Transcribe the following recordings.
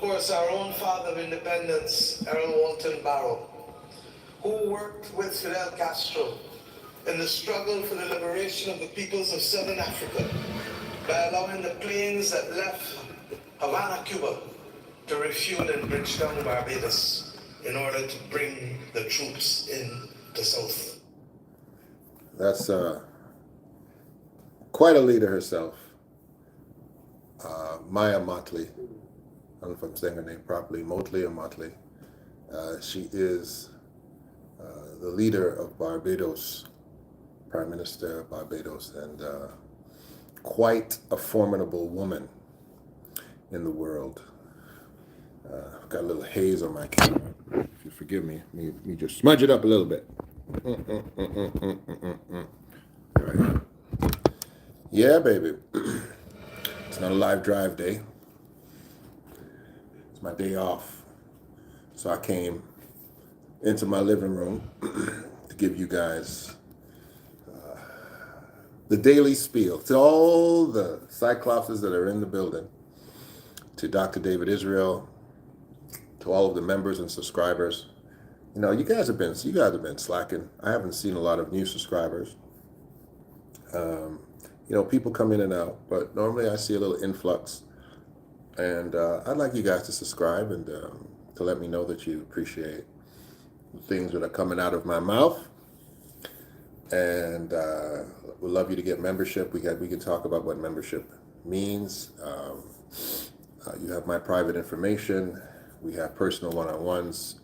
course, our own father of independence, Errol Walton Barrow, who worked with Fidel Castro in the struggle for the liberation of the peoples of Southern Africa by allowing the planes that left Havana, Cuba, to refuel and bridge down Barbados in order to bring the troops in the South. That's quite a leader herself. Maya Motley. I don't know if I'm saying her name properly, Motley or Motley. She is the leader of Barbados, Prime Minister of Barbados, and quite a formidable woman in the world. I've got a little haze on my camera. If you forgive me, let me just smudge it up a little bit. All right. Yeah, baby. It's not a live drive day. It's my day off. So I came into my living room to give you guys the daily spiel to all the Cyclopses that are in the building, to Dr. David Israel, to all of the members and subscribers. You know, you guys have been slacking. I haven't seen a lot of new subscribers. You know, people come in and out, but normally I see a little influx. And I'd like you guys to subscribe and to let me know that you appreciate the things that are coming out of my mouth. And we'd love you to get membership. We can talk about what membership means. You have my private information. We have personal one-on-ones.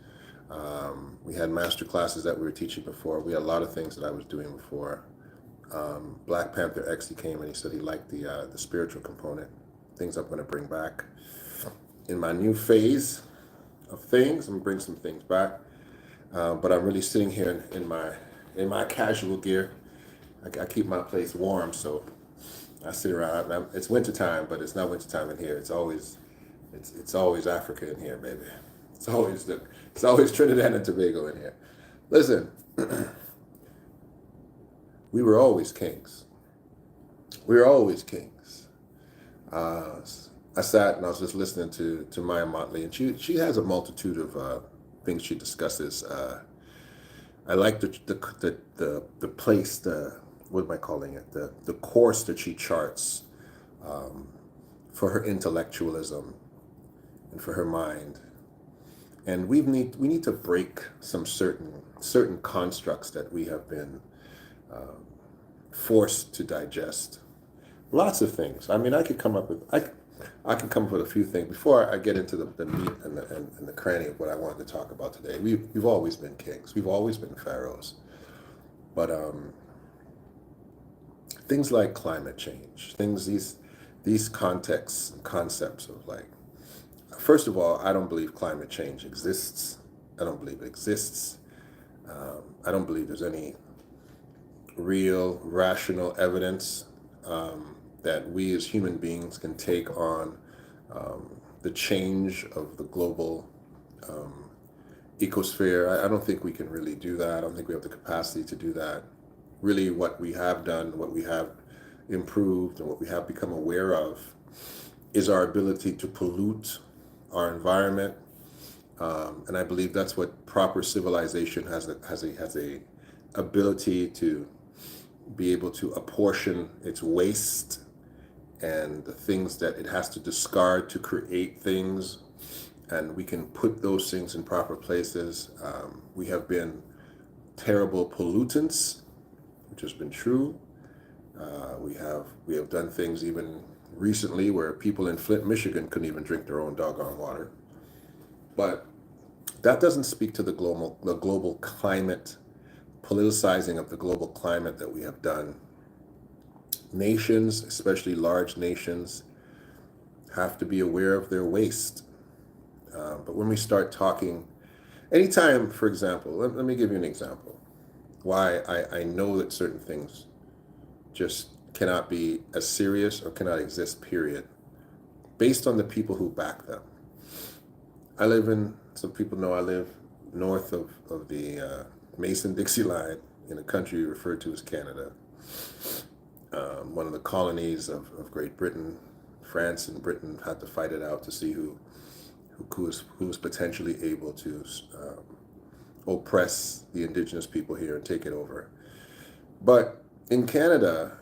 We had master classes that we were teaching before. We had a lot of things that I was doing before. Black Panther X, he came and he said he liked the spiritual component. Things I'm going to bring back in my new phase of things. I'm going to bring some things back. But I'm really sitting here in my casual gear. I keep my place warm, so I sit around. It's wintertime, but it's not wintertime in here. It's always Africa in here, baby. It's always Trinidad and Tobago in here. Listen, we were always kings. We were always kings. I sat and I was just listening to Maya Motley, and she has a multitude of things she discusses. I like the place, what am I calling it? The course that she charts for her intellectualism and for her mind. And we need to break some certain constructs that we have been forced to digest. Lots of things. I mean, I can come up with a few things before I get into the meat and the cranny of what I wanted to talk about today. We've always been kings. We've always been pharaohs. But things like climate change, these contexts and concepts of, like, first of all, I don't believe climate change exists. I don't believe it exists. I don't believe there's any real rational evidence that we as human beings can take on the change of the global ecosphere. I don't think we can really do that. I don't think we have the capacity to do that. Really, what we have done, what we have improved, and what we have become aware of is our ability to pollute our environment. And I believe that's what proper civilization has a ability to be able to apportion its waste and the things that it has to discard to create things, and we can put those things in proper places. We have been terrible pollutants, which has been true. We have done things even recently where people in Flint, Michigan couldn't even drink their own doggone water. But that doesn't speak to the global climate, politicizing of the global climate that we have done. Nations, especially large nations, have to be aware of their waste. But when we start talking, anytime, for example, let me give you an example, why I know that certain things just cannot be as serious or cannot exist, period, based on the people who back them. Some people know I live north of the Mason-Dixie line in a country referred to as Canada. One of the colonies of Great Britain. France and Britain had to fight it out to see who who is potentially able to oppress the indigenous people here and take it over. But in Canada,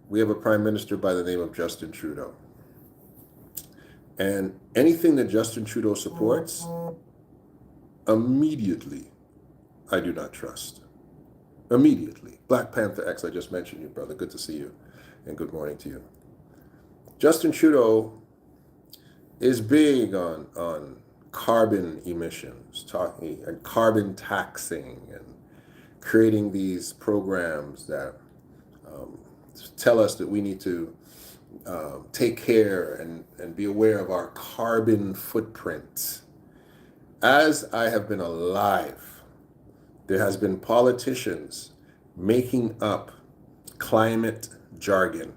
we have a prime minister by the name of Justin Trudeau. And anything that Justin Trudeau supports, immediately, I do not trust. Immediately. Black Panther X, I just mentioned you, brother. Good to see you. And good morning to you. Justin Trudeau is big on carbon emissions, talking and carbon taxing, and creating these programs that tell us that we need to take care and be aware of our carbon footprint. As I have been alive, there has been politicians making up climate jargon.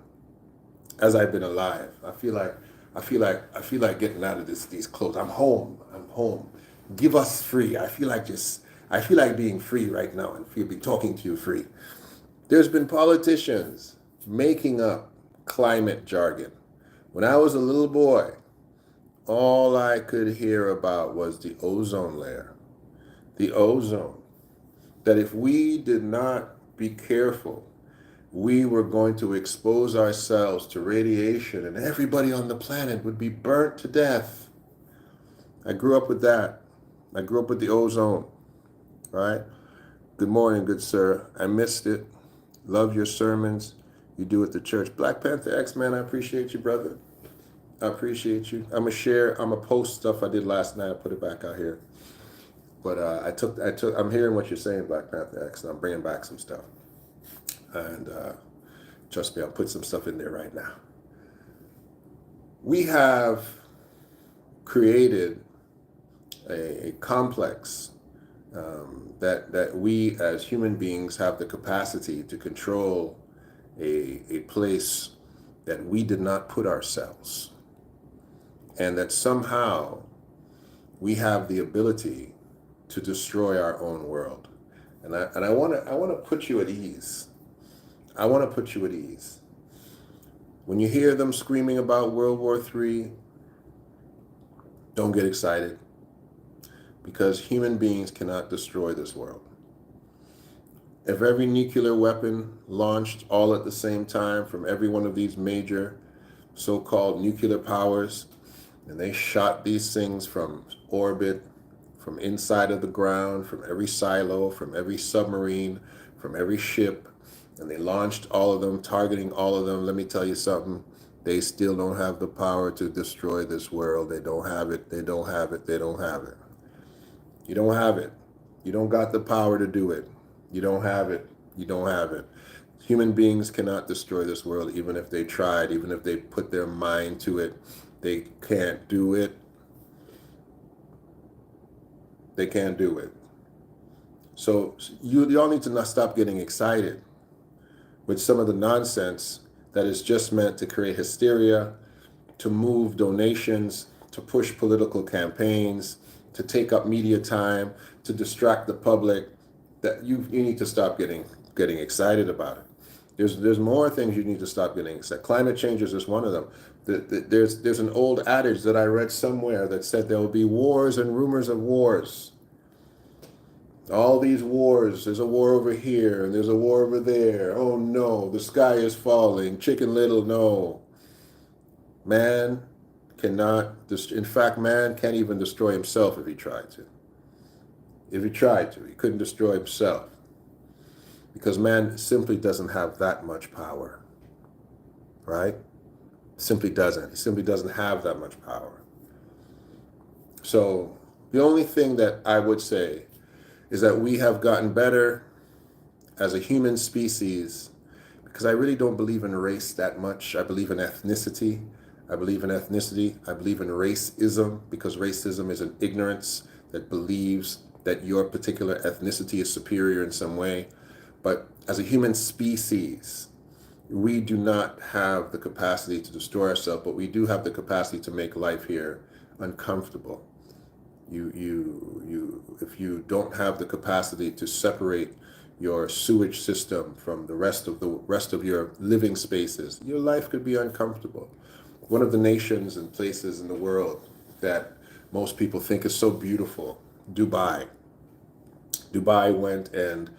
As I've been alive, I feel like getting out of these clothes. I'm home. Give us free. I feel like being free right now and feel be talking to you free. There's been politicians making up climate jargon. When I was a little boy, all I could hear about was the ozone layer. The ozone. That if we did not be careful, we were going to expose ourselves to radiation and everybody on the planet would be burnt to death. I grew up with that. I grew up with the ozone, right? Good morning, good sir. I missed it. Love your sermons. You do at the church. Black Panther X, man, I appreciate you, brother. I appreciate you. I'm gonna post stuff I did last night. I put it back out here. But I'm hearing what you're saying, Black Panther X, and I'm bringing back some stuff. And trust me, I'll put some stuff in there right now. We have created a complex that we as human beings have the capacity to control a place that we did not put ourselves, and that somehow we have the ability to destroy our own world. And I want to put you at ease. I want to put you at ease. When you hear them screaming about World War III, don't get excited, because human beings cannot destroy this world. If every nuclear weapon launched all at the same time from every one of these major so-called nuclear powers, and they shot these things from orbit, from inside of the ground, from every silo, from every submarine, from every ship, and they launched all of them, targeting all of them, let me tell you something, they still don't have the power to destroy this world. They don't have it. They don't have it. They don't have it. You don't have it. You don't got the power to do it. You don't have it. You don't have it. Human beings cannot destroy this world, even if they tried, even if they put their mind to it. They can't do it. They can't do it. So y'all need to not stop getting excited with some of the nonsense that is just meant to create hysteria, to move donations, to push political campaigns, to take up media time, to distract the public. That you need to stop getting excited about it. There's more things you need to stop getting excited. Climate change is just one of them. There's an old adage that I read somewhere that said there will be wars and rumors of wars. All these wars, there's a war over here and there's a war over there. Oh no, the sky is falling. Chicken Little, no. Man cannot, in fact, man can't even destroy himself if he tried to. If he tried to, he couldn't destroy himself. Because man simply doesn't have that much power. Right? Simply doesn't. He simply doesn't have that much power. So the only thing that I would say is that we have gotten better as a human species, because I really don't believe in race that much. I believe in ethnicity. I believe in racism, because racism is an ignorance that believes that your particular ethnicity is superior in some way. But as a human species, we do not have the capacity to destroy ourselves, but we do have the capacity to make life here uncomfortable. If you don't have the capacity to separate your sewage system from the rest of your living spaces, your life could be uncomfortable. One of the nations and places in the world that most people think is so beautiful, Dubai. Dubai went and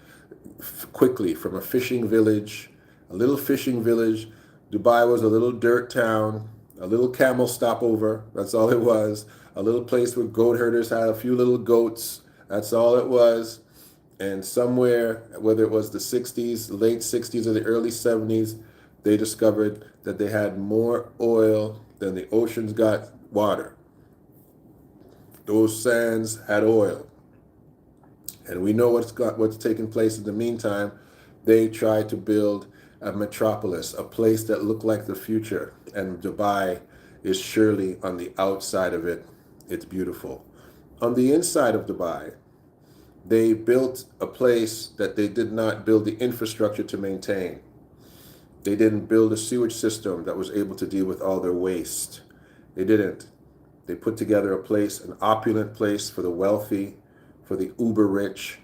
quickly from a fishing village, a little fishing village. Dubai was a little dirt town, a little camel stopover. That's all it was. A little place where goat herders had a few little goats. That's all it was. And somewhere, whether it was the 60s, late 60s or the early 70s, they discovered that they had more oil than the oceans got water. Those sands had oil. And we know what's taking place in the meantime. They tried to build a metropolis, a place that looked like the future. And Dubai is surely on the outside of it. It's beautiful. On the inside of Dubai, they built a place that they did not build the infrastructure to maintain. They didn't build a sewage system that was able to deal with all their waste. They didn't. They put together a place, an opulent place for the wealthy, for the uber rich,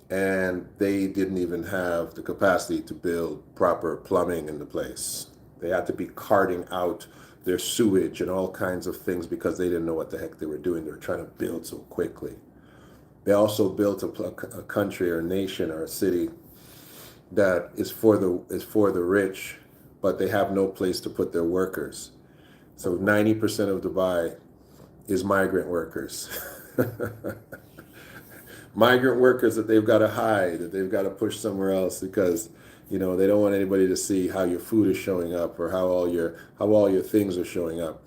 and they didn't even have the capacity to build proper plumbing in the place. They had to be carting out their sewage and all kinds of things because they didn't know what the heck they were doing. They were trying to build so quickly. They also built a country or a nation or a city that is for the rich, but they have no place to put their workers. So 90% of Dubai is migrant workers. Migrant workers that they've got to hide, that they've got to push somewhere else because, they don't want anybody to see how your food is showing up or how all your things are showing up.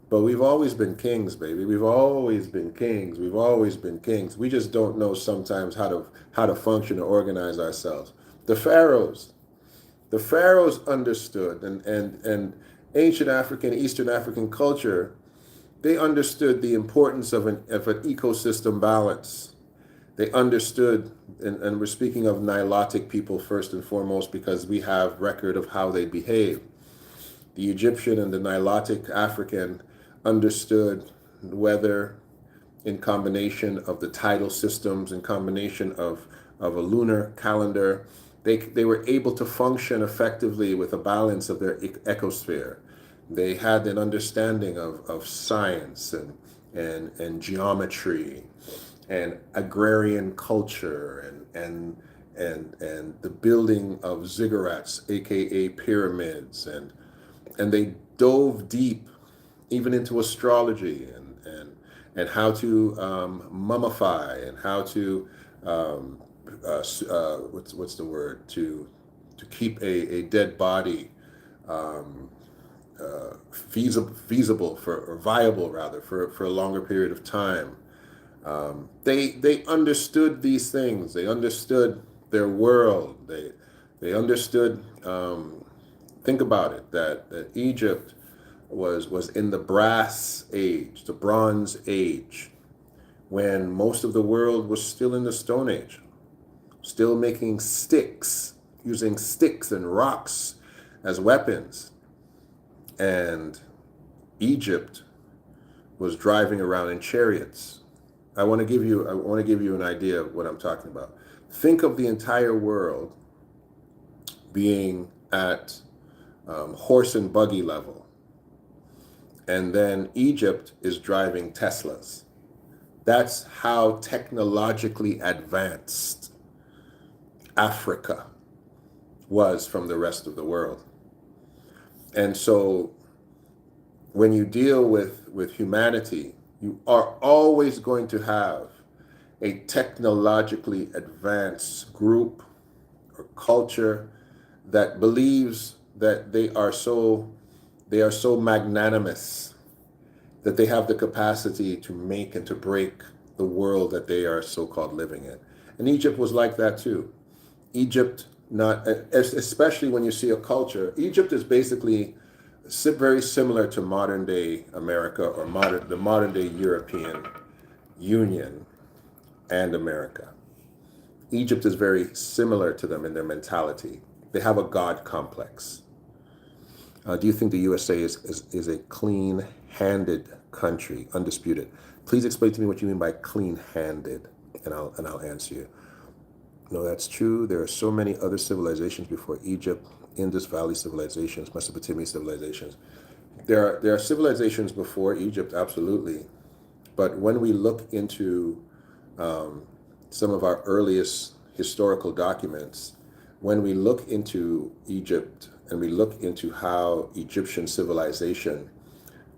But we've always been kings, baby. We've always been kings. We've always been kings. We just don't know sometimes how to function or organize ourselves. The pharaohs understood, and ancient African, Eastern African culture, they understood the importance of an ecosystem balance. They understood, and we're speaking of Nilotic people first and foremost because we have record of how they behave. The Egyptian and the Nilotic African understood weather in combination of the tidal systems, in combination of a lunar calendar. They were able to function effectively with a balance of their ecosphere. They had an understanding of science and geometry and agrarian culture and the building of ziggurats, aka pyramids, and they dove deep even into astrology and how to mummify and how to what's the word, to keep a dead body feasible or viable rather for a longer period of time. They understood these things. They understood their world. They understood. Think about it. That Egypt was in the brass age, the bronze age, when most of the world was still in the Stone Age, still making sticks, using sticks and rocks as weapons, and Egypt was driving around in chariots. I want to give you an idea of what I'm talking about. Think of the entire world being at horse and buggy level, and then Egypt is driving Teslas. That's how technologically advanced Africa was from the rest of the world. And so when you deal with humanity, you are always going to have a technologically advanced group or culture that believes that they are so magnanimous that they have the capacity to make and to break the world that they are so-called living in. And Egypt was like that too. Egypt, not especially when you see a culture, Egypt is basically very similar to modern day America or the modern day European Union and America. Egypt is very similar to them in their mentality. They have a God complex. Do you think the USA is a clean-handed country, undisputed? Please explain to me what you mean by clean-handed, and I'll answer you. No, that's true. There are so many other civilizations before Egypt, Indus Valley civilizations, Mesopotamian civilizations. There are civilizations before Egypt, absolutely. But when we look into some of our earliest historical documents, when we look into Egypt and we look into how Egyptian civilization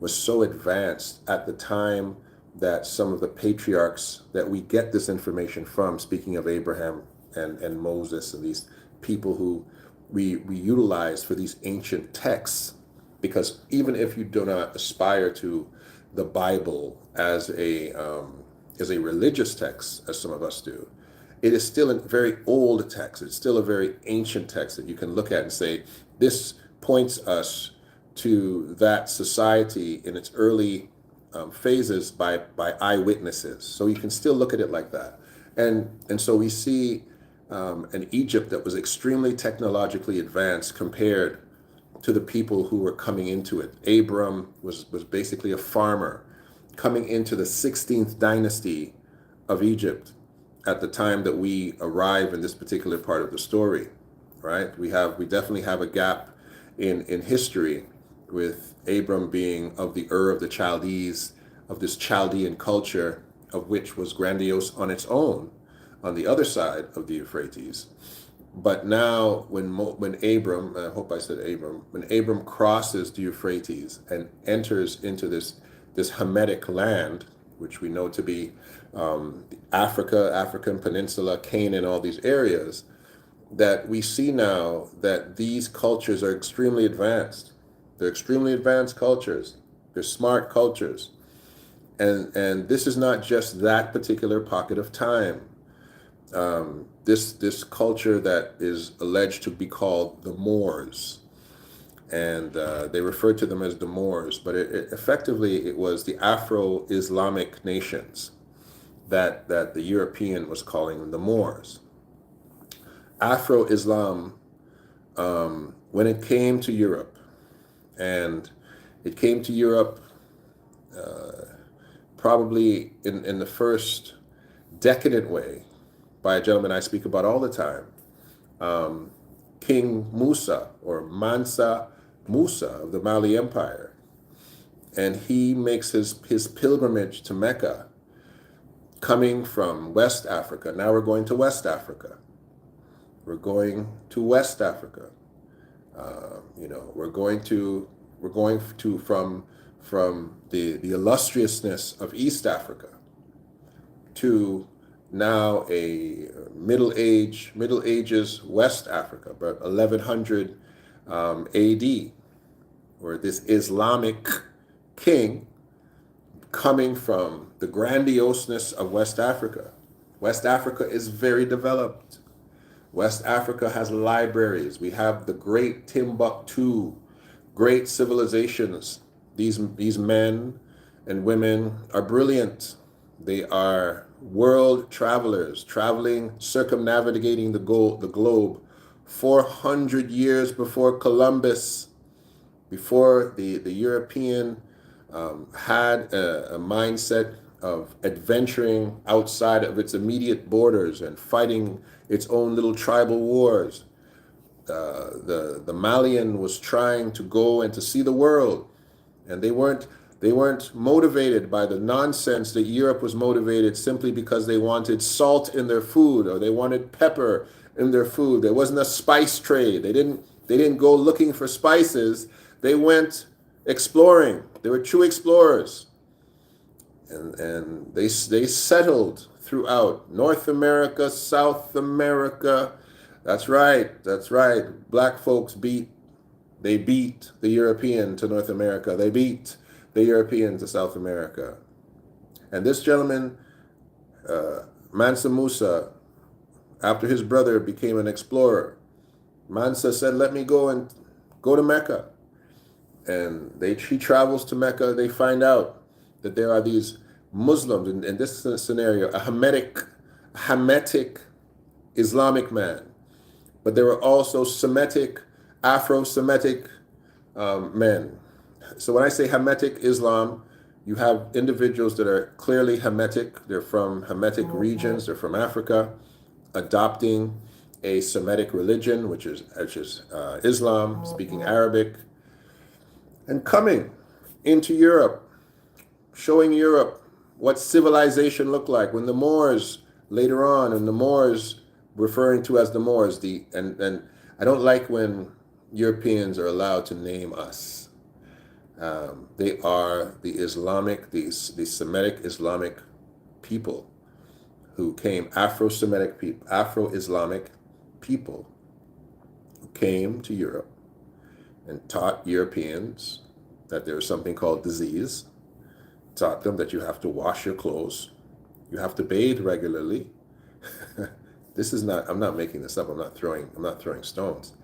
was so advanced at the time that some of the patriarchs that we get this information from, speaking of Abraham and Moses and these people who we utilize for these ancient texts, because even if you do not aspire to the Bible as a religious text, as some of us do, it is still a very old text. It's still a very ancient text that you can look at and say, this points us to that society in its early phases by eyewitnesses. So you can still look at it like that. And so we see an Egypt that was extremely technologically advanced compared to the people who were coming into it. Abram was basically a farmer coming into the 16th dynasty of Egypt at the time that we arrive in this particular part of the story, right? We definitely have a gap in history, with Abram being of the Ur of the Chaldees, of this Chaldean culture, of which was grandiose on its own on the other side of the Euphrates. But now when Abram, I hope I said Abram, when Abram crosses the Euphrates and enters into this Hamitic land, which we know to be Africa, African Peninsula, Canaan, all these areas, that we see now that these cultures are extremely advanced. They're extremely advanced cultures. They're smart cultures. And this is not just that particular pocket of time. This culture that is alleged to be called the Moors, and they referred to them as the Moors, but effectively it was the Afro-Islamic nations that the European was calling the Moors. Afro-Islam, when it came to Europe, and it came to Europe probably in the first decadent way by a gentleman I speak about all the time, King Musa, or Mansa Musa of the Mali Empire. And he makes his pilgrimage to Mecca, coming from West Africa. Now we're going to West Africa. We're going to West Africa. We're going to from the illustriousness of East Africa to now a Middle Ages West Africa, about 1100 AD, where this Islamic king coming from the grandioseness of West Africa. West Africa is very developed. West Africa has libraries. We have the great Timbuktu, great civilizations. These men and women are brilliant. They are world travelers, circumnavigating the globe 400 years before Columbus, before the European had a mindset of adventuring outside of its immediate borders and fighting its own little tribal wars. The Malian was trying to go and to see the world, and they weren't motivated by the nonsense that Europe was motivated simply because they wanted salt in their food or they wanted pepper in their food. There wasn't a spice trade. They didn't go looking for spices. They went exploring. They were true explorers. And they settled throughout North America, South America. That's right. Black folks beat the European to North America. They beat the European to South America. And this gentleman, Mansa Musa, after his brother became an explorer, Mansa said, let me go to Mecca. And he travels to Mecca. They find out that there are these Muslims, in this scenario, a Hamitic Islamic man. But there were also Afro-Semitic men. So when I say Hamitic Islam, you have individuals that are clearly Hamitic. They're from Hamitic regions. They're from Africa, adopting a Semitic religion, which is Islam, speaking Arabic, and coming into Europe, showing Europe what civilization looked like. When the Moors, later on, and the Moors, referring to as the Moors, and I don't like when Europeans are allowed to name us. They are the Semitic Islamic people who came, Afro-Islamic people who came to Europe and taught Europeans that there was something called disease, taught them that you have to wash your clothes, you have to bathe regularly. I'm not making this up. I'm not throwing stones.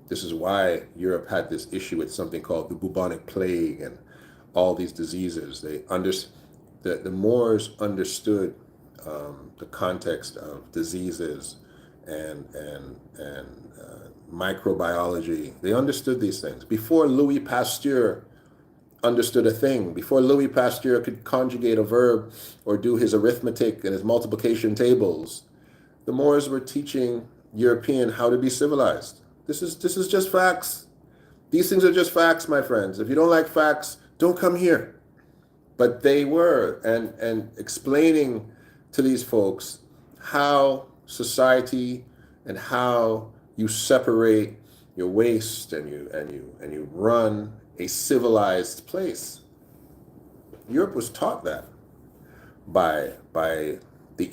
This is why Europe had this issue with something called the bubonic plague and all these diseases. The Moors understood the context of diseases and microbiology. They understood these things before Louis Pasteur understood a thing. Before Louis Pasteur could conjugate a verb or do his arithmetic and his multiplication tables, the Moors were teaching European how to be civilized. This is just facts. These things are just facts, my friends. If you don't like facts, don't come here. But they were, and explaining to these folks how society and how you separate your waste and you run a civilized place. Europe was taught that by the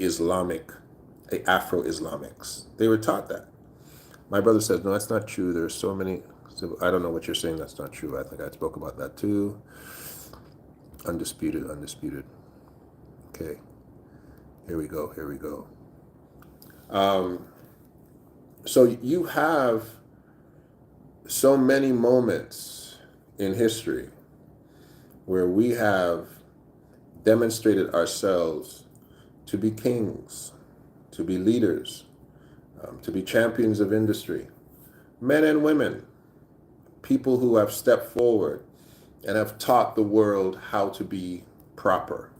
Afro-Islamics. They were taught that. My brother says, no, that's not true. There are so many. I don't know what you're saying. That's not true. I think I spoke about that too. Undisputed. Okay. Here we go. So you have so many moments in history where we have demonstrated ourselves to be kings, to be leaders, to be champions of industry, men and women, people who have stepped forward and have taught the world how to be proper.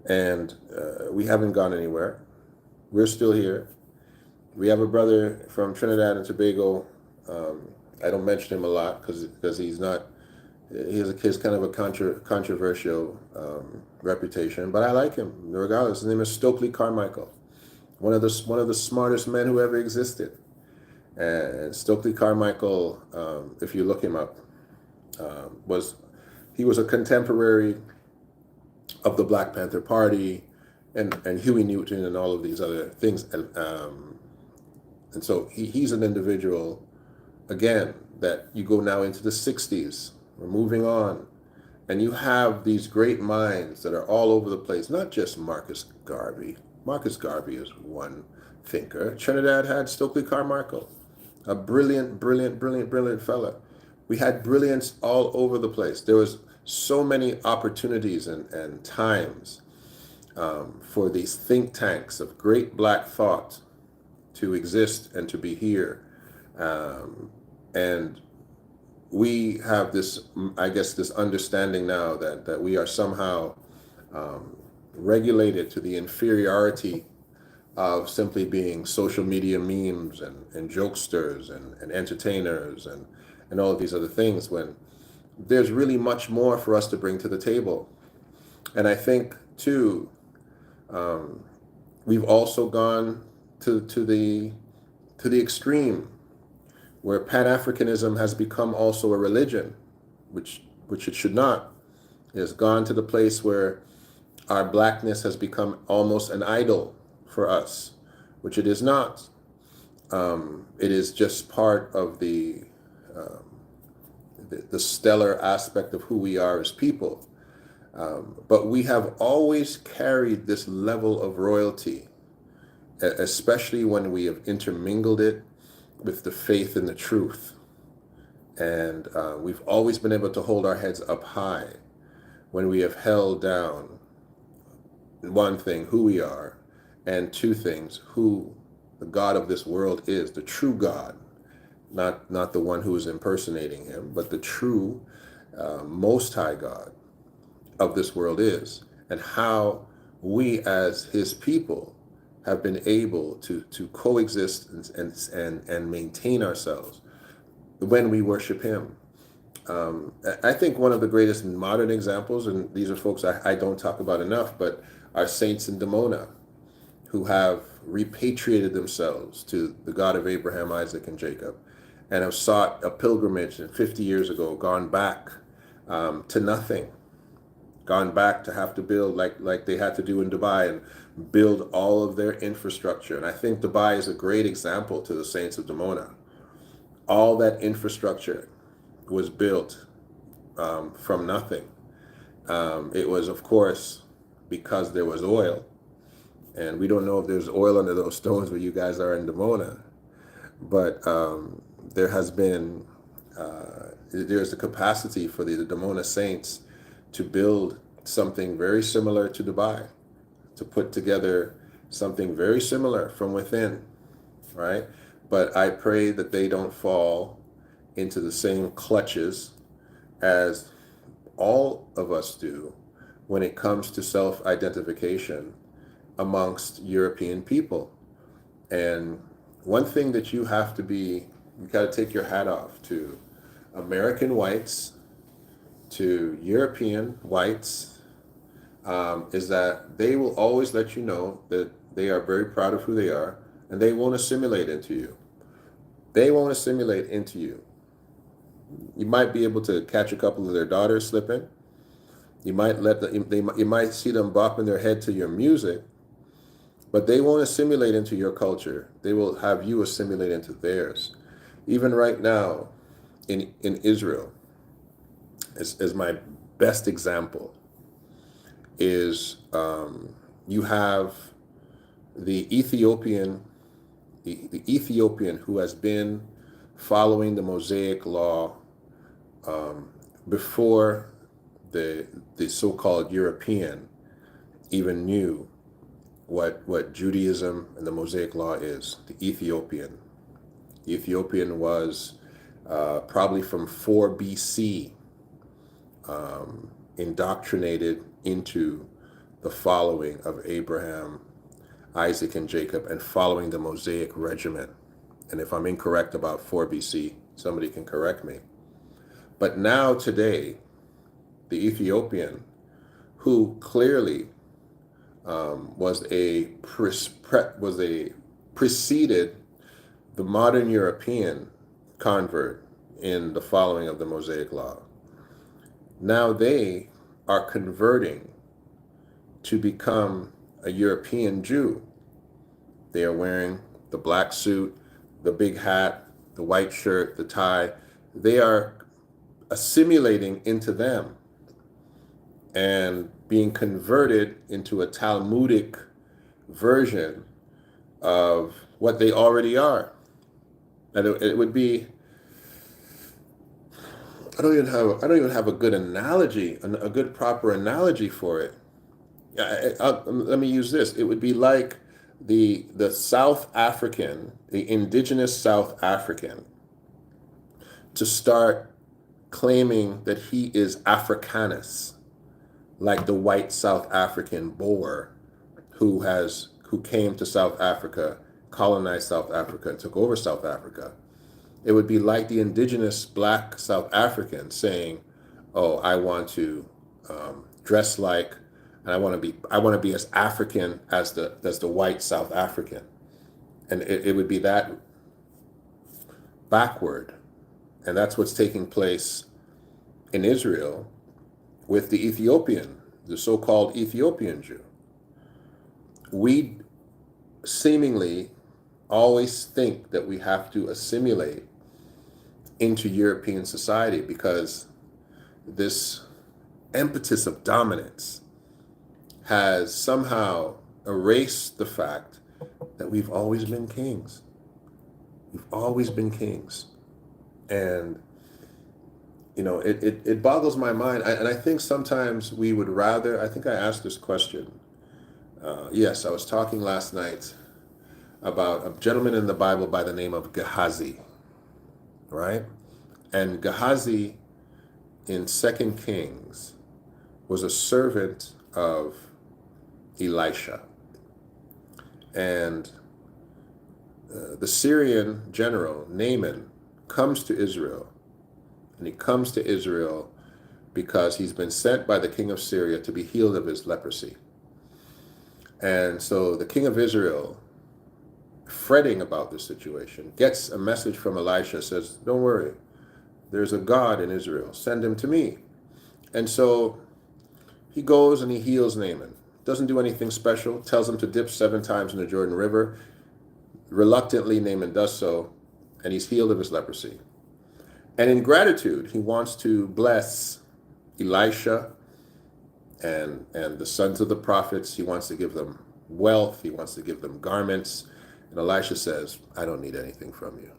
And we haven't gone anywhere. We're still here. We have a brother from Trinidad and Tobago. I don't mention him a lot because he has kind of a controversial reputation, but I like him regardless. His name is Stokely Carmichael, one of the smartest men who ever existed. And Stokely Carmichael, if you look him up, was a contemporary of the Black Panther Party and Huey Newton and all of these other things. And so he's an individual, again, that you go now into the 60s, we're moving on, and you have these great minds that are all over the place, not just Marcus Garvey. Marcus Garvey is one thinker. Trinidad had Stokely Carmichael, a brilliant fella. We had brilliance all over the place. There was so many opportunities and times for these think tanks of great Black thought to exist and to be here. And we have this, I guess, this understanding now that we are somehow regulated to the inferiority of simply being social media memes and jokesters and entertainers and all of these other things, when there's really much more for us to bring to the table. And I think, too, we've also gone to the extreme where Pan-Africanism has become also a religion, which it should not. It has gone to the place where our Blackness has become almost an idol for us, which it is not. It is just part of the stellar aspect of who we are as people. But we have always carried this level of royalty, especially when we have intermingled it with the faith and the truth. And we've always been able to hold our heads up high when we have held down, one thing, who we are, and two things, who the God of this world is, the true God, not the one who is impersonating him, but the true Most High God of this world is, and how we as his people have been able to coexist and maintain ourselves when we worship him. I think one of the greatest modern examples, and these are folks I don't talk about enough, but are saints in Demona who have repatriated themselves to the God of Abraham, Isaac, and Jacob, and have sought a pilgrimage 50 years ago, gone back to nothing, gone back to have to build like they had to do in Dubai and build all of their infrastructure. And I think Dubai is a great example to the saints of Demona. All that infrastructure was built from nothing. It was, of course, because there was oil. And we don't know if there's oil under those stones where you guys are in Demona. But there has been, there's the capacity for the Demona saints to build something very similar to Dubai, to put together something very similar from within, right? But I pray that they don't fall into the same clutches as all of us do when it comes to self-identification amongst European people. And one thing that you have to be, you got to take your hat off to American whites, to European whites, is that they will always let you know that they are very proud of who they are, and they won't assimilate into you. They won't assimilate into you. You might be able to catch a couple of their daughters slipping. You might you might see them bopping their head to your music, but they won't assimilate into your culture. They will have you assimilate into theirs. Even right now, in Israel, as my best example, is you have the Ethiopian who has been following the Mosaic law before the so-called European even knew what Judaism and the Mosaic law is. The Ethiopian was probably from 4 BC indoctrinated into the following of Abraham, Isaac, and Jacob, and following the Mosaic regimen. And if I'm incorrect about 4 BC, somebody can correct me. But now today, the Ethiopian, who clearly preceded the modern European convert in the following of the Mosaic law, now they are converting to become a European Jew. They are wearing the black suit, the big hat, the white shirt, the tie. They are assimilating into them and being converted into a Talmudic version of what they already are. And it would be, I don't even have a good analogy, a good proper analogy for it. Let me use this. It would be like the South African, the indigenous South African, to start claiming that he is Africanus, like the white South African Boer who came to South Africa, colonized South Africa, and took over South Africa. It would be like the indigenous black South African saying, "Oh, I want to dress like, and I want to be as African as the white South African," and it would be that backward, and that's what's taking place in Israel with the Ethiopian, the so-called Ethiopian Jew. We seemingly always think that we have to assimilate into European society because this impetus of dominance has somehow erased the fact that we've always been kings. We've always been kings. And it boggles my mind. And I think sometimes we would rather, I think I asked this question. Yes, I was talking last night about a gentleman in the Bible by the name of Gehazi, right? And Gehazi in 2 Kings was a servant of Elisha. And the Syrian general, Naaman, comes to Israel And he comes to Israel because he's been sent by the king of Syria to be healed of his leprosy. And so the king of Israel, fretting about this situation, gets a message from Elisha, says, don't worry, there's a God in Israel, send him to me. And so he goes and he heals Naaman. Doesn't do anything special, tells him to dip 7 times in the Jordan River. Reluctantly, Naaman does so, and he's healed of his leprosy. And in gratitude, he wants to bless Elisha and the sons of the prophets. He wants to give them wealth. He wants to give them garments. And Elisha says, I don't need anything from you.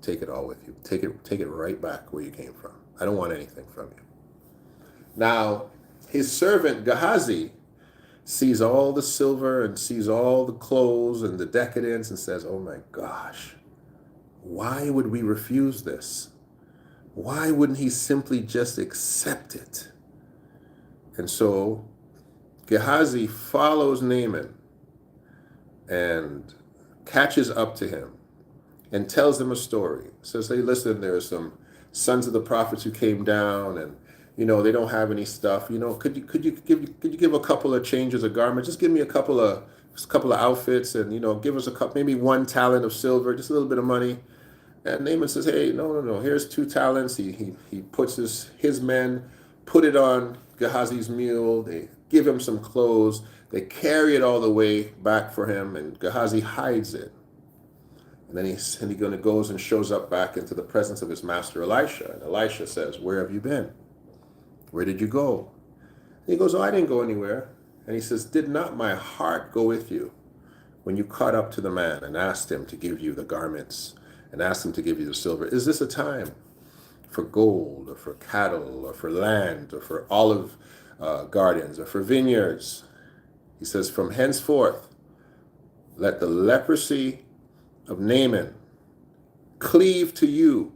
Take it all with you. Take it right back where you came from. I don't want anything from you. Now, his servant Gehazi sees all the silver and sees all the clothes and the decadence and says, oh my gosh, why would we refuse this? Why wouldn't he simply just accept it? And so Gehazi follows Naaman and catches up to him and tells him a story. Says, hey, listen, there are some sons of the prophets who came down, and they don't have any stuff. Could you give a couple of changes of garment? Just give me a couple of outfits, and give us maybe 1 talent of silver, just a little bit of money. And Naaman says, hey, no, here's 2 talents. He puts his men put it on Gehazi's mule. They give him some clothes. They carry it all the way back for him, and Gehazi hides it. And then he goes and shows up back into the presence of his master Elisha. And Elisha says, where have you been? Where did you go? And he goes, oh, I didn't go anywhere. And he says, did not my heart go with you when you caught up to the man and asked him to give you the garments and asked him to give you the silver? Is this a time for gold or for cattle or for land or for olive gardens or for vineyards? He says, from henceforth, let the leprosy of Naaman cleave to you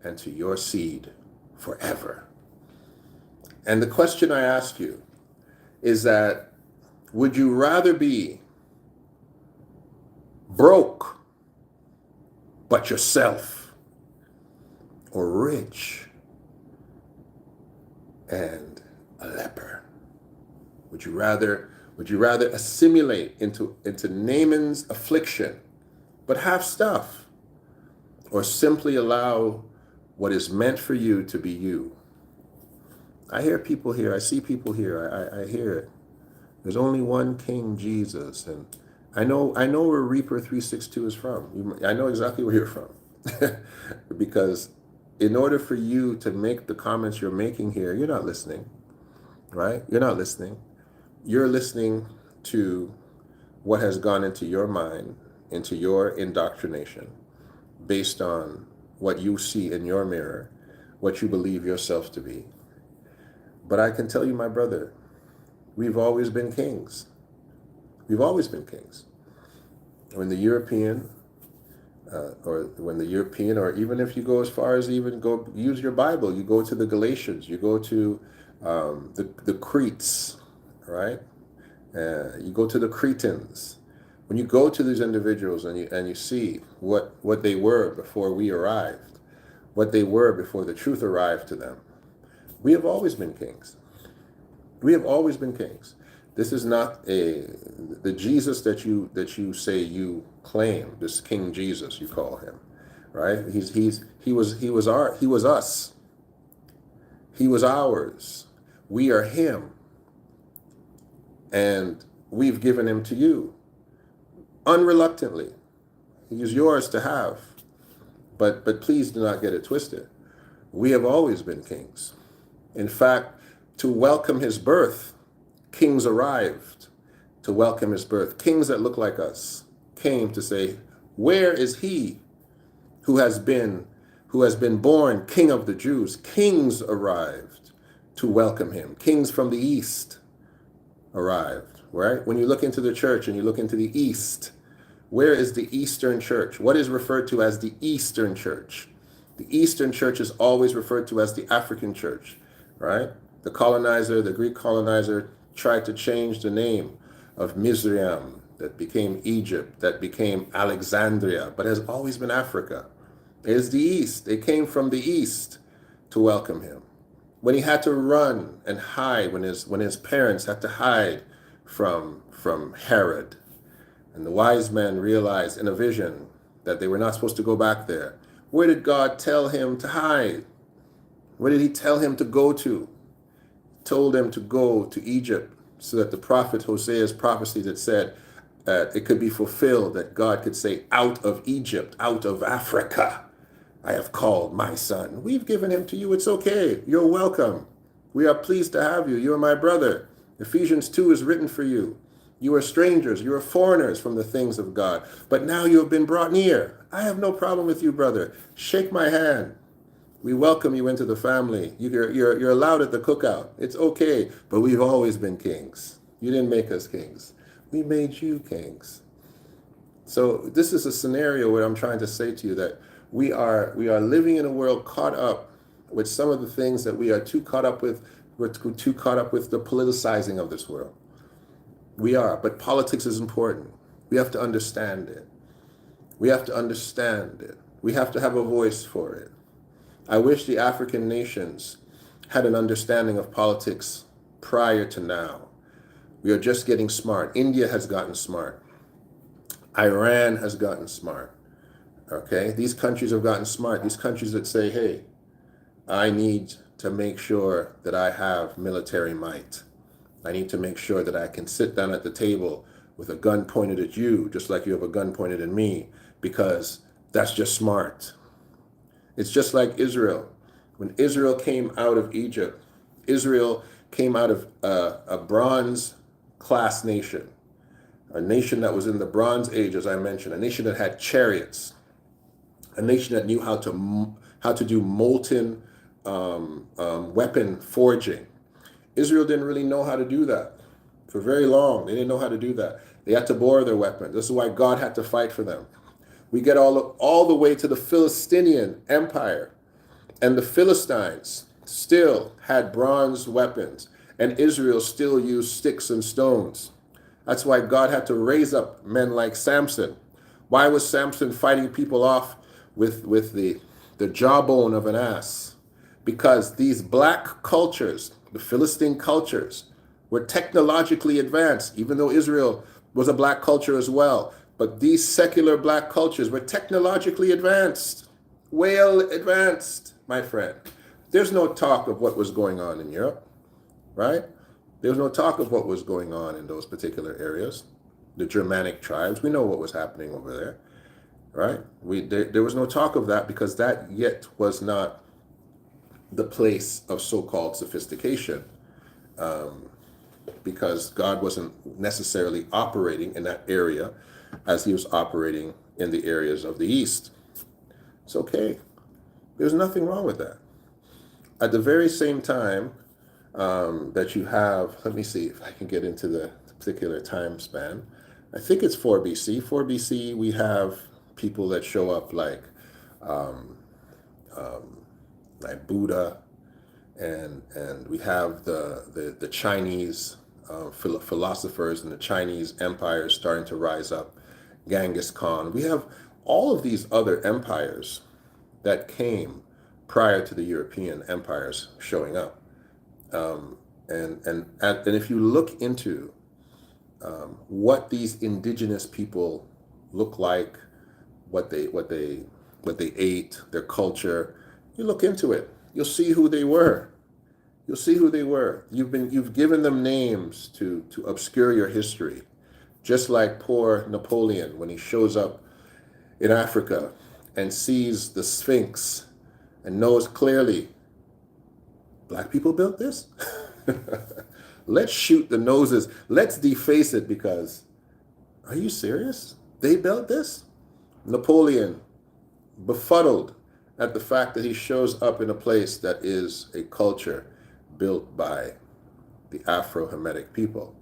and to your seed forever. And the question I ask you is that, would you rather be broke but yourself, or rich and a leper? Would you rather assimilate into Naaman's affliction but have stuff, or simply allow what is meant for you to be you? I hear people here, I see people here, I hear it. There's only one King Jesus, and I know where Reaper 362 is from. I know exactly where you're from. Because in order for you to make the comments you're making here, you're not listening, right? You're not listening. You're listening to what has gone into your mind, into your indoctrination, based on what you see in your mirror, what you believe yourself to be. But I can tell you, my brother, we've always been kings. We've always been kings. When the European, or even if you go as far as even go use your Bible, you go to the Galatians, you go to the Cretes, right? You go to the Cretans. When you go to these individuals and you see what they were before we arrived, what they were before the truth arrived to them, we have always been kings. We have always been kings. This is not the Jesus that you say you claim, this King Jesus you call him, right? He was us. He was ours. We are him. And we've given him to you unreluctantly. He is yours to have. But please do not get it twisted. We have always been kings. In fact, to welcome his birth, kings arrived to welcome his birth. Kings that look like us came to say, where is he who has been born King of the Jews? Kings arrived to welcome him. Kings from the East arrived, right? When you look into the church and you look into the East, where is the Eastern Church? What is referred to as the Eastern Church? The Eastern Church is always referred to as the African Church, right? The Greek colonizer, tried to change the name of Mizraim, that became Egypt, that became Alexandria, but has always been Africa. It is the East. They came from the East to welcome him. When he had to run and hide, when his parents had to hide from Herod, and the wise men realized in a vision that they were not supposed to go back there. Where did God tell him to hide? Where did he tell him to go to? He told him to go to Egypt so that the prophet Hosea's prophecy that said it could be fulfilled, that God could say, out of Egypt, out of Africa, I have called my son. We've given him to you. It's okay. You're welcome. We are pleased to have you. You are my brother. Ephesians 2 is written for you. You are strangers. You are foreigners from the things of God. But now you have been brought near. I have no problem with you, brother. Shake my hand. We welcome you into the family. You're allowed at the cookout. It's okay. But we've always been kings. You didn't make us kings. We made you kings. So this is a scenario where I'm trying to say to you that we are living in a world caught up with some of the things that we are too caught up with. We're too caught up with the politicizing of this world. We are, but politics is important. We have to understand it. We have to understand it. We have to have a voice for it. I wish the African nations had an understanding of politics prior to now. We are just getting smart. India has gotten smart. Iran has gotten smart. Okay? These countries have gotten smart. These countries that say, hey, I need to make sure that I have military might. I need to make sure that I can sit down at the table with a gun pointed at you, just like you have a gun pointed at me, because that's just smart. It's just like Israel. When Israel came out of Egypt, Israel came out of a bronze class nation, a nation that was in the Bronze Age, as I mentioned, a nation that had chariots, a nation that knew how to do molten weapon forging. Israel didn't really know how to do that for very long. They didn't know how to do that. They had to borrow their weapons. This is why God had to fight for them. We get all the way to the Philistinian Empire, and the Philistines still had bronze weapons, and Israel still used sticks and stones. That's why God had to raise up men like Samson. Why was Samson fighting people off with the jawbone of an ass? Because these black cultures, the Philistine cultures, were technologically advanced, even though Israel was a black culture as well. But these secular black cultures were technologically advanced, well advanced, my friend. There's no talk of what was going on in Europe, right? There's no talk of what was going on in those particular areas. The Germanic tribes, we know what was happening over there, right? There was no talk of that because that yet was not the place of so-called sophistication, because God wasn't necessarily operating in that area as he was operating in the areas of the East. It's okay. There's nothing wrong with that. At the very same time that you have, let me see if I can get into the particular time span. I think it's 4 BC. 4 BC, we have people that show up like Buddha, and we have the Chinese philosophers and the Chinese empires starting to rise up. Genghis Khan. We have all of these other empires that came prior to the European empires showing up. And if you look into what these indigenous people look like, what they ate, their culture, you look into it, you'll see who they were. You'll see who they were. You've given them names to obscure your history. Just like poor Napoleon, when he shows up in Africa and sees the Sphinx and knows clearly, black people built this? Let's shoot the noses. Let's deface it because, are you serious? They built this? Napoleon, befuddled at the fact that he shows up in a place that is a culture built by the Afro-Hamitic people,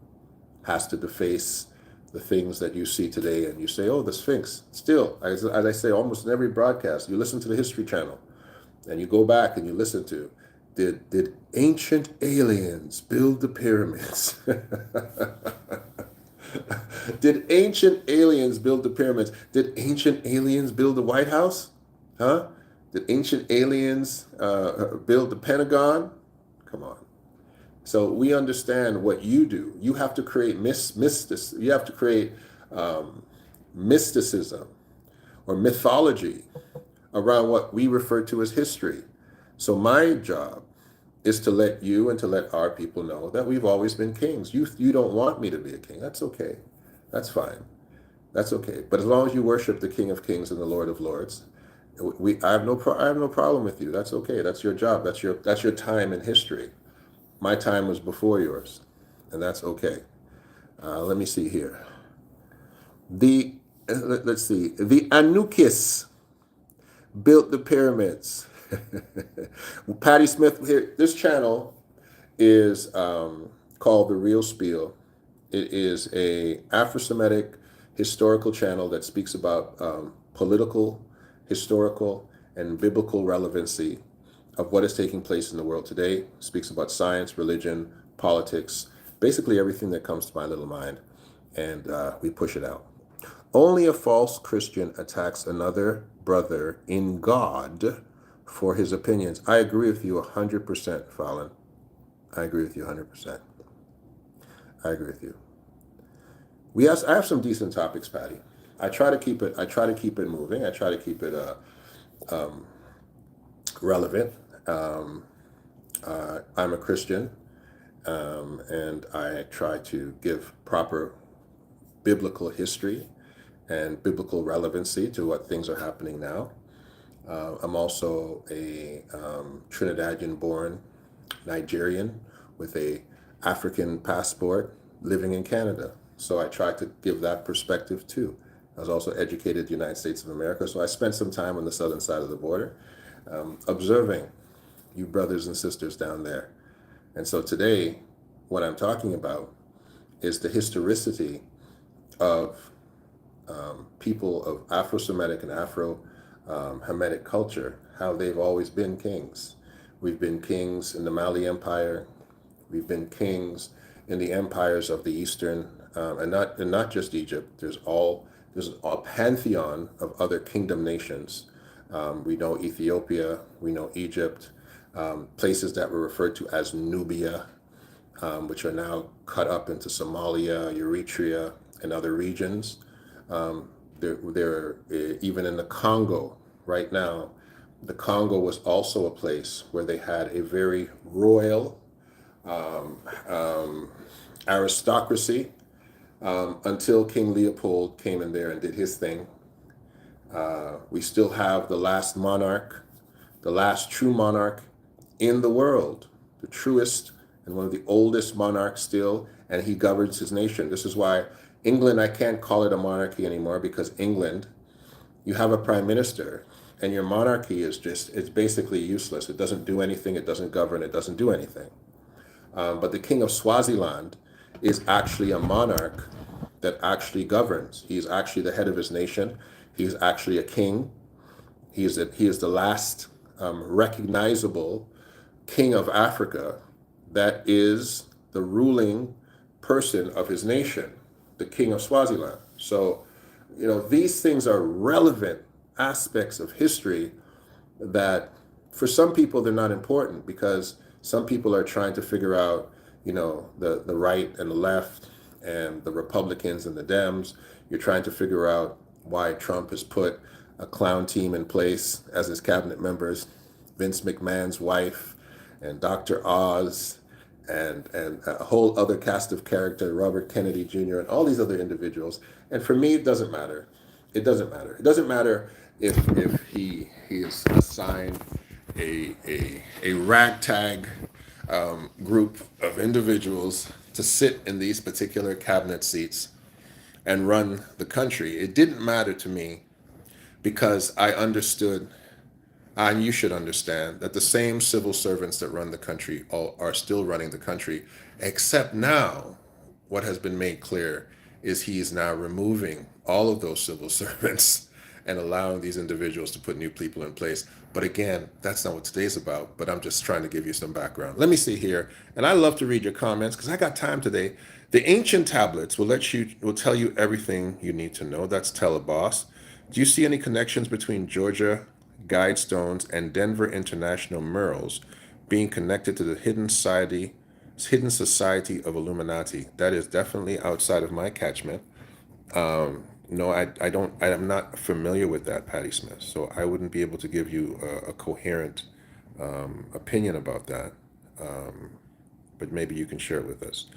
has to deface the things that you see today, and you say, oh, the Sphinx. Still, as I say, almost in every broadcast, you listen to the History Channel, and you go back and you listen to, did ancient aliens build the pyramids? Did ancient aliens build the pyramids? Did ancient aliens build the White House? Huh? Did ancient aliens build the Pentagon? Come on. So we understand what you do. You have to create you have to create mysticism or mythology around what we refer to as history. So my job is to let you and to let our people know that we've always been kings. You don't want me to be a king. That's okay. That's fine. That's okay. But as long as you worship the King of Kings and the Lord of Lords, I have no problem with you. That's okay. That's your job. That's your time in history. My time was before yours, and that's okay. Let me see here. Let's see. The Anukis built the pyramids. Patty Smith here. This channel is called The Real Spiel. It is a Afro-Semitic historical channel that speaks about political, historical, and biblical relevancy of what is taking place in the world today. Speaks about science, religion, politics, basically everything that comes to my little mind, and we push it out. Only a false Christian attacks another brother in God for his opinions. I agree with you 100%, Fallon. I agree with you 100%. I agree with you. I have some decent topics, Patty. I try to keep it moving. I try to keep it relevant. I'm a Christian, and I try to give proper biblical history and biblical relevancy to what things are happening now. I'm also a Trinidadian-born Nigerian with a African passport living in Canada. So I try to give that perspective too. I was also educated in the United States of America, so I spent some time on the southern side of the border, observing you brothers and sisters down there. And so today, what I'm talking about is the historicity of people of Afro-Semitic and Afro-Hamitic culture, how they've always been kings. We've been kings in the Mali Empire. We've been kings in the empires of the Eastern, and not just Egypt. There's a pantheon of other kingdom nations. We know Ethiopia. We know Egypt. Places that were referred to as Nubia, which are now cut up into Somalia, Eritrea, and other regions. They're even in the Congo right now. The Congo was also a place where they had a very royal aristocracy until King Leopold came in there and did his thing. We still have the last monarch, the last true monarch in the world, the truest and one of the oldest monarchs still, and he governs his nation. This is why England, I can't call it a monarchy anymore, because England, you have a prime minister, and your monarchy is it's basically useless. It doesn't do anything, it doesn't govern, it doesn't do anything. But the king of Swaziland is actually a monarch that actually governs. He's actually the head of his nation. He's actually a king. He is the last recognizable king of Africa that is the ruling person of his nation, the king of Swaziland. So, these things are relevant aspects of history that for some people they're not important, because some people are trying to figure out, the right and the left and the Republicans and the Dems. You're trying to figure out why Trump has put a clown team in place as his cabinet members, Vince McMahon's wife and Dr. Oz and a whole other cast of character, Robert Kennedy Jr. and all these other individuals. And for me, it doesn't matter. It doesn't matter. It doesn't matter if he is assigned a ragtag group of individuals to sit in these particular cabinet seats and run the country. It didn't matter to me, because I understood, and you should understand, that the same civil servants that run the country are still running the country, except now what has been made clear is he is now removing all of those civil servants and allowing these individuals to put new people in place. But again, that's not what today's about, but I'm just trying to give you some background. Let me see here, and I love to read your comments because I got time today. The ancient tablets will tell you everything you need to know. That's Teleboss. Do you see any connections between Georgia, Guidestones, and Denver International murals being connected to the hidden society of Illuminati. That is definitely outside of my catchment. No, I am not familiar with that, Patty Smith. So I wouldn't be able to give you a coherent opinion about that. But maybe you can share it with us.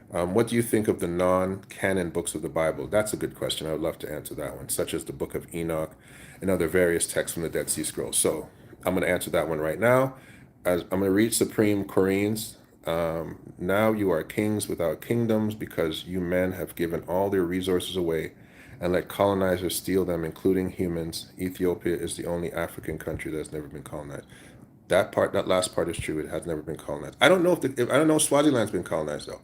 What do you think of the non-canon books of the Bible? That's a good question. I would love to answer that one, such as the Book of Enoch and other various texts from the Dead Sea Scrolls. So I'm going to answer that one right now. I'm going to read Supreme Qureens. Now you are kings without kingdoms because you men have given all their resources away and let colonizers steal them, including humans. Ethiopia is the only African country that has never been colonized. That last part is true. It has never been colonized. I don't know I don't know if Swaziland's been colonized though.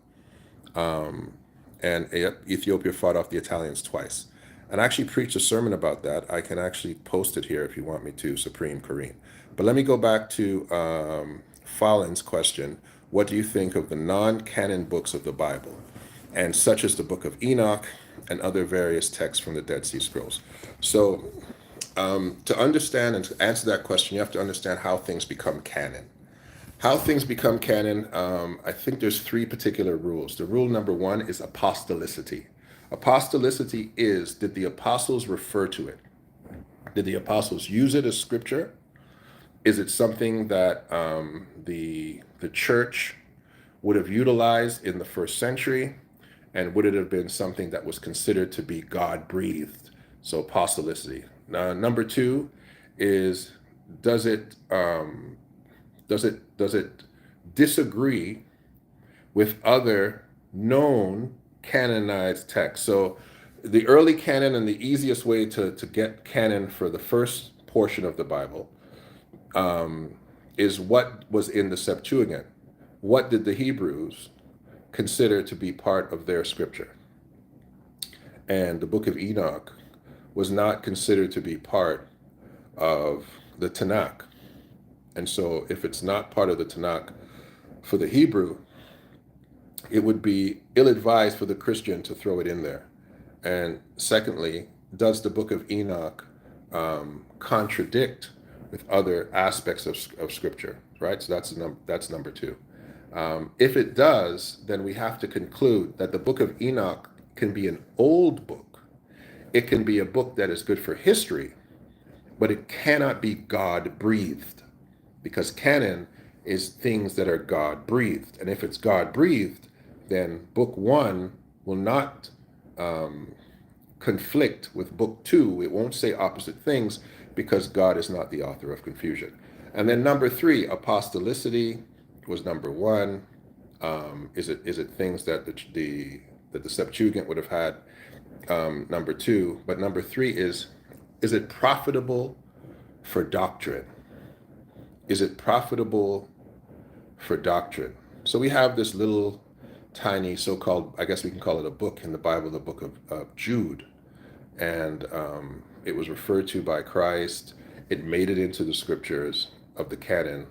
And Ethiopia fought off the Italians twice. And I actually preached a sermon about that. I can actually post it here if you want me to, Supreme Kareem. But let me go back to Fallen's question. What do you think of the non-canon books of the Bible? And such as the Book of Enoch and other various texts from the Dead Sea Scrolls. So to understand and to answer that question, you have to understand how things become canon. How things become canon, I think there's three particular rules. The rule number one is apostolicity. Apostolicity is, did the apostles refer to it? Did the apostles use it as scripture? Is it something that the church would have utilized in the first century? And would it have been something that was considered to be God-breathed? So apostolicity. Now, number two is, does it disagree with other known canonized texts? So the early canon, and the easiest way to get canon for the first portion of the Bible is what was in the Septuagint. What did the Hebrews consider to be part of their scripture? And the Book of Enoch was not considered to be part of the Tanakh. And so if it's not part of the Tanakh for the Hebrew, it would be ill-advised for the Christian to throw it in there. And secondly, does the Book of Enoch contradict with other aspects of Scripture, right? So that's number two. If it does, then we have to conclude that the Book of Enoch can be an old book. It can be a book that is good for history, but it cannot be God-breathed, because canon is things that are God-breathed. And if it's God-breathed, then book one will not conflict with book two. It won't say opposite things because God is not the author of confusion. And then number three, apostolicity was number one. Is it things that the Septuagint would have had? Number two. But number three is it profitable for doctrine? Is it profitable for doctrine? So we have this little tiny so-called, I guess we can call it a book in the Bible, the book of Jude. And it was referred to by Christ. It made it into the scriptures of the canon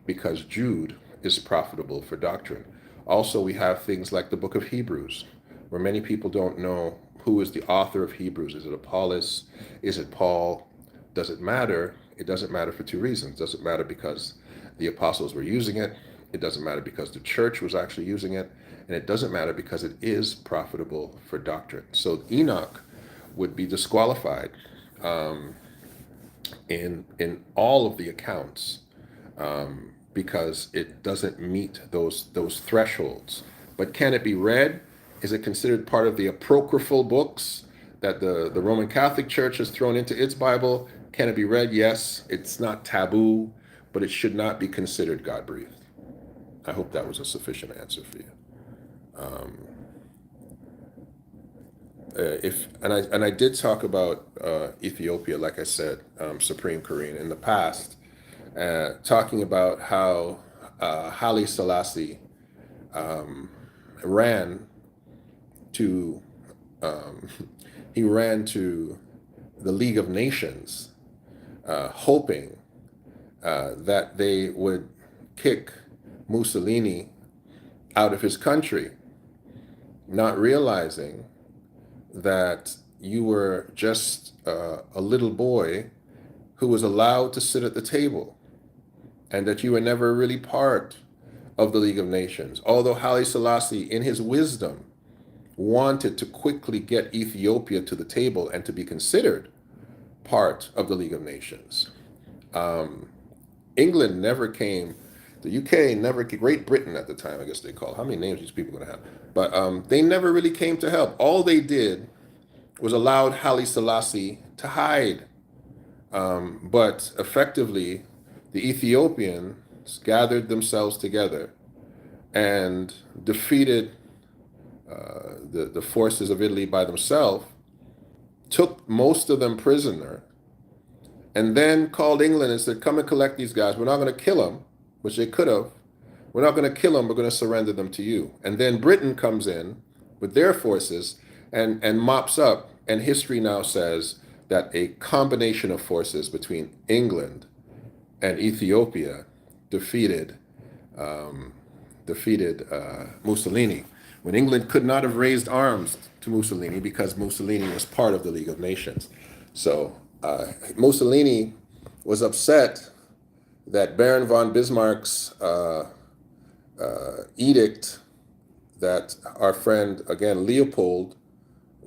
because Jude is profitable for doctrine. Also, we have things like the book of Hebrews, where many people don't know who is the author of Hebrews. Is it Apollos? Is it Paul? Does it matter? It doesn't matter for two reasons. It doesn't matter because the apostles were using it. It doesn't matter because the church was actually using it. And it doesn't matter because it is profitable for doctrine. So Enoch would be disqualified in all of the accounts because it doesn't meet those thresholds. But can it be read? Is it considered part of the apocryphal books that the Roman Catholic Church has thrown into its Bible? Can it be read? Yes. It's not taboo, but it should not be considered God-breathed. I hope that was a sufficient answer for you. I did talk about Ethiopia, like I said, Supreme Korean in the past, talking about how Haile Selassie ran to the League of Nations, hoping that they would kick Mussolini out of his country, not realizing that you were just a little boy who was allowed to sit at the table, and that you were never really part of the League of Nations. Although Haile Selassie, in his wisdom, wanted to quickly get Ethiopia to the table and to be considered part of the League of Nations. England never came, the UK never, Great Britain at the time, I guess they call it. How many names these people going to have? But they never really came to help. All they did was allowed Haile Selassie to hide. But effectively, the Ethiopians gathered themselves together and defeated the forces of Italy by themselves, took most of them prisoner, and then called England and said, come and collect these guys. We're not going to kill them, which they could have. We're not going to kill them. We're going to surrender them to you. And then Britain comes in with their forces and mops up. And history now says that a combination of forces between England and Ethiopia defeated Mussolini, when England could not have raised arms to Mussolini because Mussolini was part of the League of Nations. So Mussolini was upset that Baron von Bismarck's edict that our friend, again, Leopold,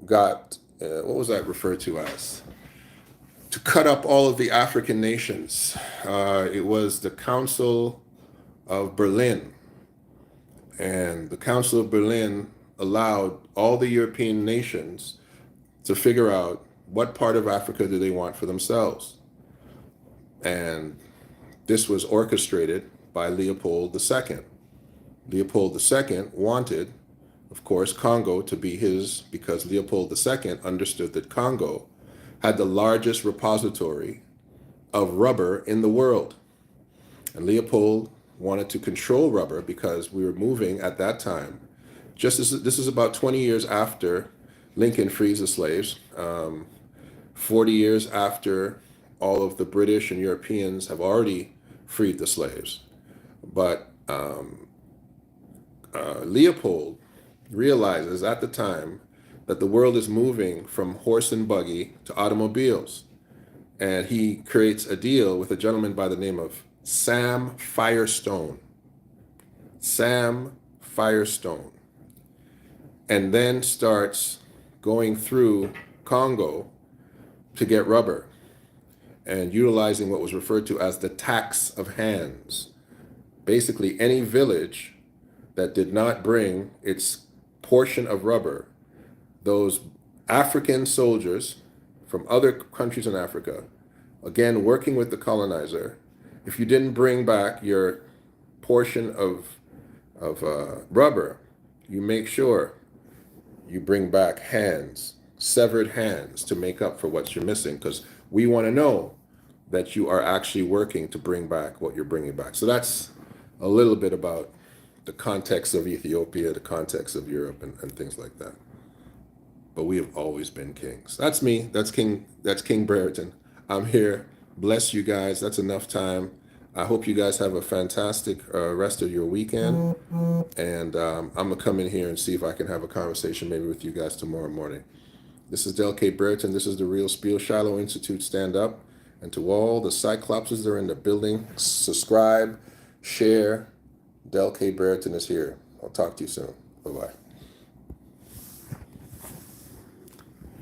got, what was that referred to as? To cut up all of the African nations. It was the Council of Berlin. And the Council of Berlin allowed all the European nations to figure out what part of Africa do they want for themselves. And this was orchestrated by Leopold II. Leopold II wanted, of course, Congo to be his, because Leopold II understood that Congo had the largest repository of rubber in the world. And Leopold wanted to control rubber because we were moving at that time, just as this is about 20 years after Lincoln frees the slaves, 40 years after all of the British and Europeans have already freed the slaves. But Leopold realizes at the time that the world is moving from horse and buggy to automobiles. And he creates a deal with a gentleman by the name of Sam Firestone. Sam Firestone. And then starts going through Congo to get rubber and utilizing what was referred to as the tax of hands. Basically, any village that did not bring its portion of rubber, those African soldiers from other countries in Africa, again, working with the colonizer, if you didn't bring back your portion of rubber, you make sure you bring back hands, severed hands, to make up for what you're missing, because we want to know that you are actually working to bring back what you're bringing back. So that's a little bit about the context of Ethiopia, the context of Europe, and things like that. But we have always been kings. That's me. That's King Brereton. I'm here. Bless you guys. That's enough time. I hope you guys have a fantastic rest of your weekend. And I'm going to come in here and see if I can have a conversation maybe with you guys tomorrow morning. This is Del K. Brereton. This is the Real Spiel. Shiloh Institute, stand up. And to all the Cyclopses that are in the building, subscribe, share. Del K. Brereton is here. I'll talk to you soon. Bye-bye.